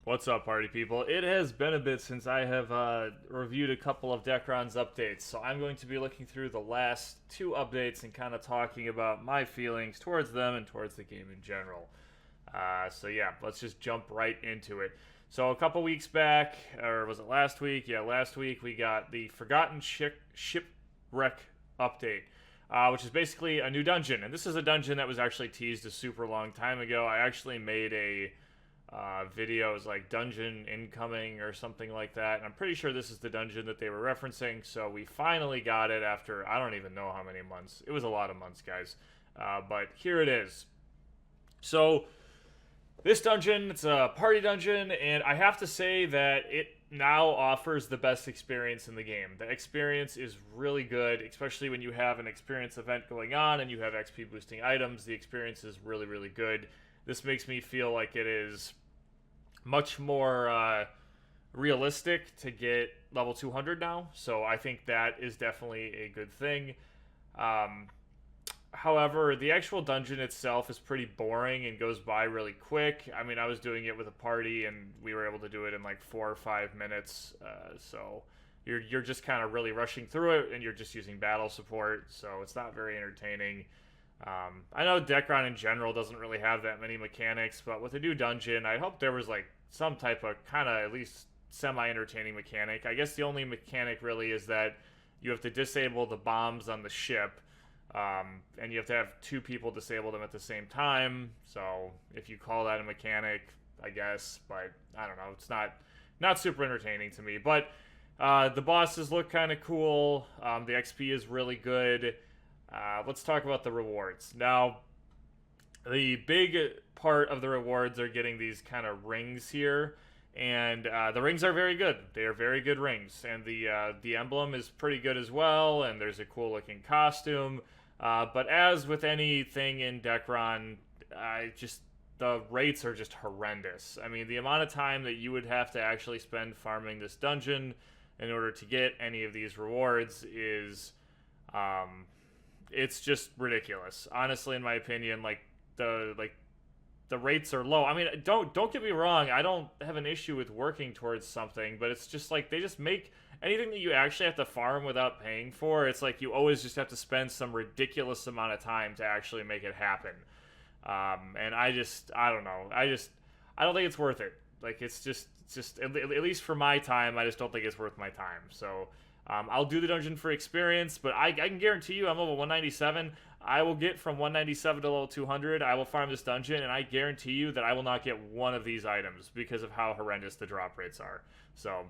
What's up, party people? It has been a bit since I have reviewed a couple of Dekaron's updates, so I'm going to be looking through the last two updates and kind of talking about my feelings towards them and towards the game in general. So yeah, let's just jump right into it. So a couple weeks back, or was it last week? Yeah, last week we got the Forgotten Shipwreck update, which is basically a new dungeon. And this is a dungeon that was actually teased a super long time ago. I actually made a videos like dungeon incoming or something like that, and I'm pretty sure this is the dungeon that they were referencing. So we finally got it after I don't even know how many months. It was a lot of months, guys, but here it is. So this dungeon, it's a party dungeon, and I have to say that it now offers the best experience in the game. The experience is really good, especially when you have an experience event going on and you have XP boosting items. The experience is really, really good. This makes me feel like it is much more realistic to get level 200 now, so I think that is definitely a good thing. However, the actual dungeon itself is pretty boring and goes by really quick. I mean, I was doing it with a party, and we were able to do it in like 4 or 5 minutes, so you're just kind of really rushing through it, and you're just using battle support, so it's not very entertaining. I know Dekaron in general doesn't really have that many mechanics, but with a new dungeon, I hope there was like some type of kind of at least semi-entertaining mechanic. I guess the only mechanic really is that you have to disable the bombs on the ship, and you have to have 2 people disable them at the same time. So if you call that a mechanic, I guess, but I don't know. It's not super entertaining to me. But the bosses look kind of cool. The XP is really good. Let's talk about the rewards. Now, the big part of the rewards are getting these kind of rings here, and the rings are very good. They are very good rings, and the emblem is pretty good as well, and there's a cool looking costume. But as with anything in Dekaron, the rates are just horrendous. I mean, the amount of time that you would have to actually spend farming this dungeon in order to get any of these rewards is it's just ridiculous. Honestly, in my opinion, the rates are low. I mean, don't get me wrong. I don't have an issue with working towards something, but it's just like they just make anything that you actually have to farm without paying for. It's like you always just have to spend some ridiculous amount of time to actually make it happen. And I don't know. I don't think it's worth it. Like it's just at least for my time, I just don't think it's worth my time. So. I'll do the dungeon for experience, but I can guarantee you I'm level 197. I will get from 197 to level 200. I will farm this dungeon, and I guarantee you that I will not get one of these items because of how horrendous the drop rates are. So,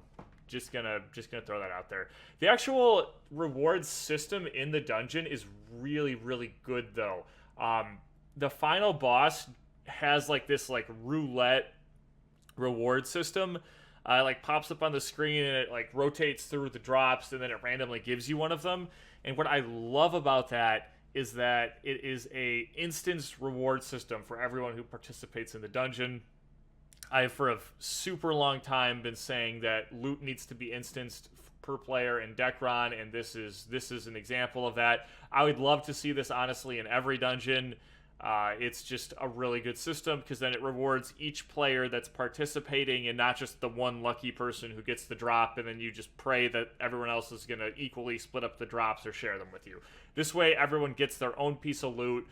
just gonna throw that out there. The actual rewards system in the dungeon is really, really good, though. The final boss has like this like roulette reward system. Like pops up on the screen and it like rotates through the drops and then it randomly gives you one of them. And what I love about that is that it is a instance reward system for everyone who participates in the dungeon. I've for a super long time been saying that loot needs to be instanced per player in Dekaron, and this is an example of that. I would love to see this honestly in every dungeon. It's just a really good system because then it rewards each player that's participating and not just the one lucky person who gets the drop, and then you just pray that everyone else is going to equally split up the drops or share them with you. This way everyone gets their own piece of loot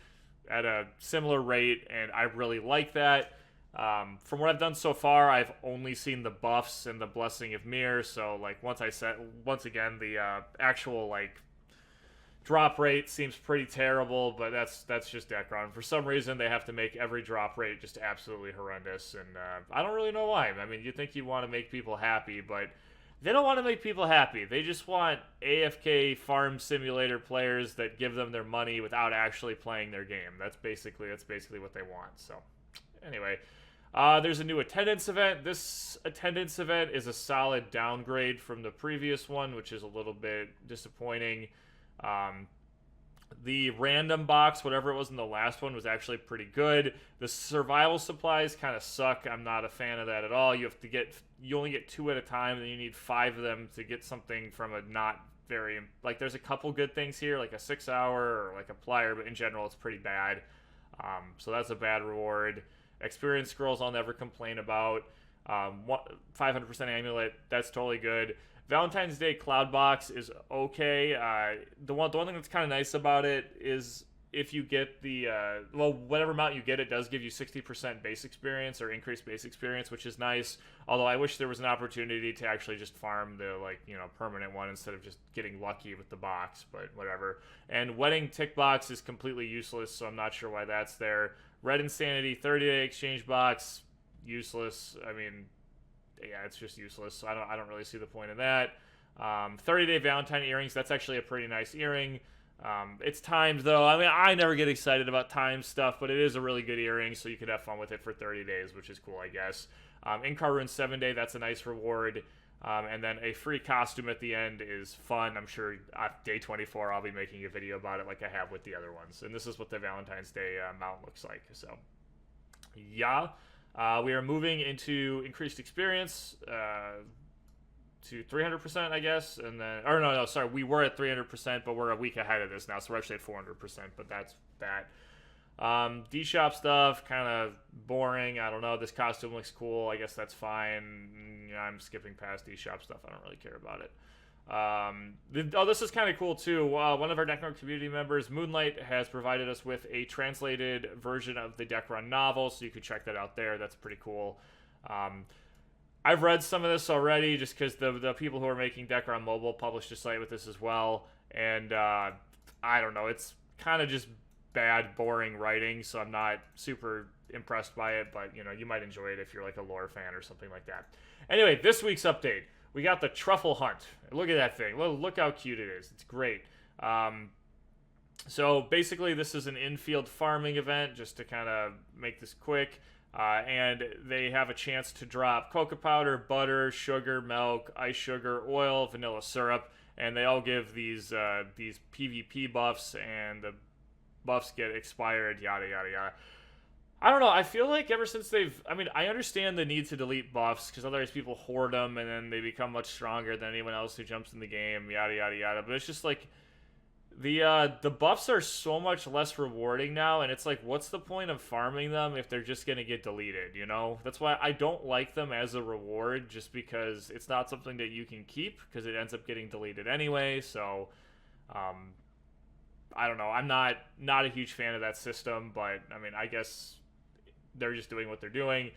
at a similar rate, and I really like that. From what I've done so far, I've only seen the buffs and the Blessing of Mir, so like once again the actual like drop rate seems pretty terrible, but that's just Dekaron. For some reason, they have to make every drop rate just absolutely horrendous, and I don't really know why. I mean, you think you want to make people happy, but they don't want to make people happy. They just want AFK farm simulator players that give them their money without actually playing their game. That's basically what they want. So, anyway, there's a new attendance event. This attendance event is a solid downgrade from the previous one, which is a little bit disappointing. The random box, whatever it was in the last one, was actually pretty good. The survival supplies kind of suck. I'm not a fan of that at all. You only get 2 at a time, and then you need 5 of them to get something from a not very, like, there's a couple good things here, like a 6-hour or like a plier, but in general, it's pretty bad. So that's a bad reward. Experience scrolls I'll never complain about. What 500% amulet, that's totally good. Valentine's Day Cloud Box is okay. The one thing that's kind of nice about it is if you get the whatever amount you get, it does give you 60% base experience or increased base experience, which is nice. Although I wish there was an opportunity to actually just farm the permanent one instead of just getting lucky with the box, but whatever. And Wedding Tick Box is completely useless, so I'm not sure why that's there. Red Insanity 30-day exchange box, useless. I mean, yeah, it's just useless. So I don't really see the point of that. 30-day Valentine earrings, that's actually a pretty nice earring. It's timed though. I mean, I never get excited about timed stuff, but it is a really good earring, so you could have fun with it for 30 days, which is cool, I guess. In-car rune 7-day, that's a nice reward. And then a free costume at the end is fun. I'm sure day 24 I'll be making a video about it like I have with the other ones. And this is what the Valentine's Day mount looks like. So, yeah. We are moving into increased experience to 300%, I guess. And then, or no, sorry. We were at 300%, but we're a week ahead of this now. So we're actually at 400%, but that's that. D-Shop stuff, kind of boring. I don't know. This costume looks cool. I guess that's fine. I'm skipping past D-Shop stuff. I don't really care about it. This is kind of cool too. One of our Dekaron community members, Moonlight, has provided us with a translated version of the Dekaron novel, so you can check that out there. That's pretty cool. I've read some of this already just because the people who are making Dekaron Mobile published a site with this as well, and I don't know. It's kind of just bad, boring writing, so I'm not super impressed by it, but you might enjoy it if you're like a lore fan or something like that. Anyway, this week's update, we got the Truffle Hunt. Look at that thing. Look how cute it is. It's great. So basically this is an infield farming event, just to kind of make this quick, and they have a chance to drop cocoa powder, butter, sugar, milk, ice sugar, oil, vanilla syrup, and they all give these PvP buffs, and the buffs get expired, yada yada yada. I don't know, I feel like ever since I understand the need to delete buffs because otherwise people hoard them and then they become much stronger than anyone else who jumps in the game, yada yada yada, but it's just like the buffs are so much less rewarding now, and it's like, what's the point of farming them if they're just gonna get deleted, That's why I don't like them as a reward, just because it's not something that you can keep because it ends up getting deleted anyway. So I don't know. I'm not a huge fan of that system, but I mean, I guess they're just doing what they're doing.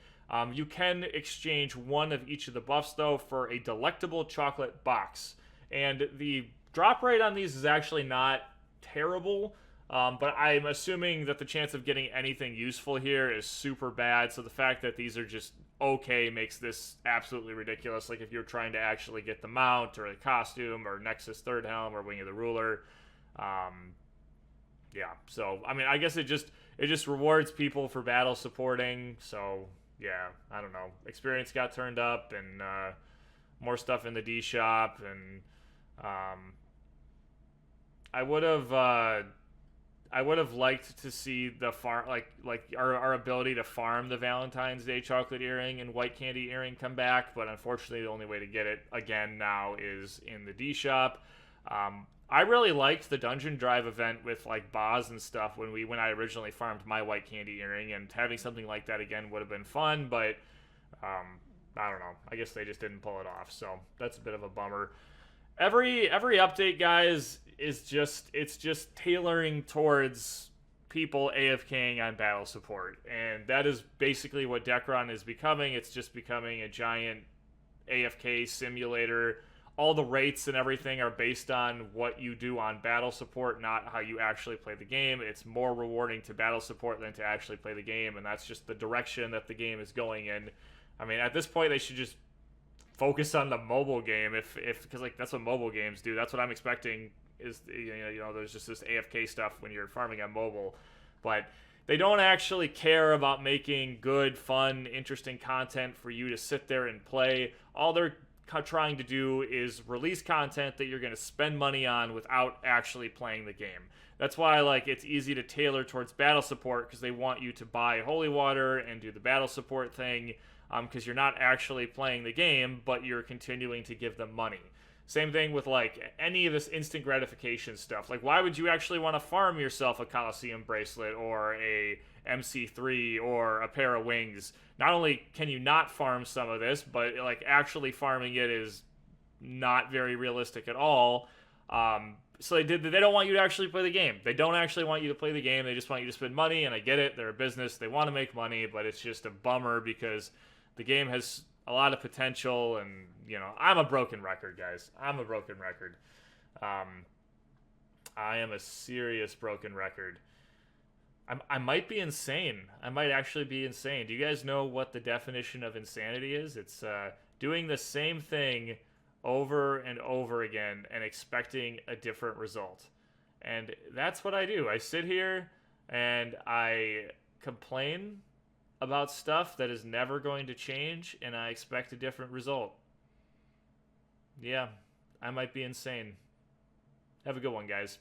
You can exchange one of each of the buffs though for a delectable chocolate box, and the drop rate on these is actually not terrible. But I'm assuming that the chance of getting anything useful here is super bad. So the fact that these are just okay makes this absolutely ridiculous. Like if you're trying to actually get the mount or the costume or Nexus Third Helm or Wing of the Ruler. Yeah, so I mean, I guess it just rewards people for battle supporting. So yeah, I don't know. Experience got turned up, and more stuff in the D shop, and I would have liked to see the farm, like our ability to farm the Valentine's Day chocolate earring and white candy earring come back, but unfortunately the only way to get it again now is in the D shop. I really liked the Dungeon Drive event with like Boz and stuff when I originally farmed my white candy earring, and having something like that again would have been fun, but I don't know. I guess they just didn't pull it off, so that's a bit of a bummer. Every update, guys, it's just tailoring towards people AFKing on battle support, and that is basically what Dekaron is becoming. It's just becoming a giant AFK simulator. All the rates and everything are based on what you do on battle support, not how you actually play the game. It's more rewarding to battle support than to actually play the game, and that's just the direction that the game is going in. I mean, at this point, they should just focus on the mobile game, because like that's what mobile games do. That's what I'm expecting. Is there's just this AFK stuff when you're farming on mobile, but they don't actually care about making good, fun, interesting content for you to sit there and play. All they're trying to do is release content that you're going to spend money on without actually playing the game. That's why it's easy to tailor towards battle support, because they want you to buy holy water and do the battle support thing, because you're not actually playing the game, but you're continuing to give them money. Same thing with any of this instant gratification stuff. Why would you actually want to farm yourself a Coliseum bracelet or a MC3 or a pair of wings? not only can you not farm some of this, but like actually farming it is not very realistic at all. So they don't want you to actually play the game. They don't actually want you to play the game. They just want you to spend money, and I get it. They're a business. They want to make money, but it's just a bummer because the game has a lot of potential, and, you know, I'm a broken record, guys. I'm a broken record. I am a serious broken record. I might be insane. I might actually be insane. Do you guys know what the definition of insanity is? It's doing the same thing over and over again and expecting a different result. And that's what I do. I sit here and I complain about stuff that is never going to change, and I expect a different result. Yeah, I might be insane. Have a good one, guys.